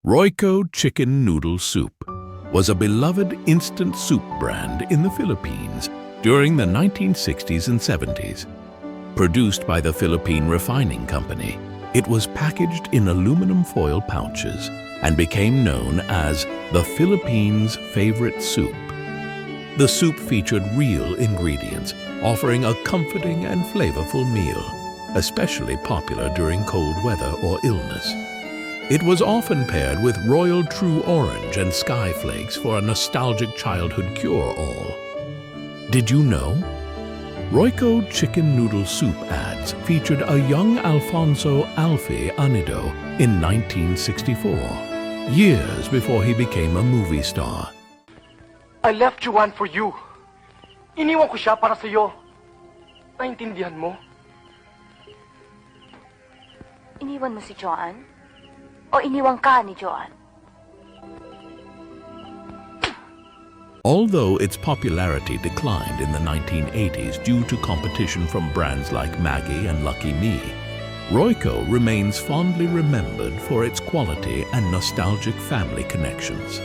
Royco Chicken Noodle Soup was a beloved instant soup brand in the Philippines during the 1960s and 70s. Produced by the Philippine Refining Company, it was packaged in aluminum foil pouches and became known as the Philippines' favorite soup. The soup featured real ingredients, offering a comforting and flavorful meal, especially popular during cold weather or illness. It was often paired with Royal Tru-Orange and Skyflakes for a nostalgic childhood cure-all. Did you know? Royco Chicken Noodle Soup ads featured a young Alfonso Alfie Anido in 1964, years before he became a movie star. I left Juan for you. Iniwan ko siya para sa'yo. Naintindihan mo? Iniwan mo si Joanne? O iniwan ka ni Joanne? Although its popularity declined in the 1980s due to competition from brands like Maggi and Lucky Me, Royco remains fondly remembered for its quality and nostalgic family connections.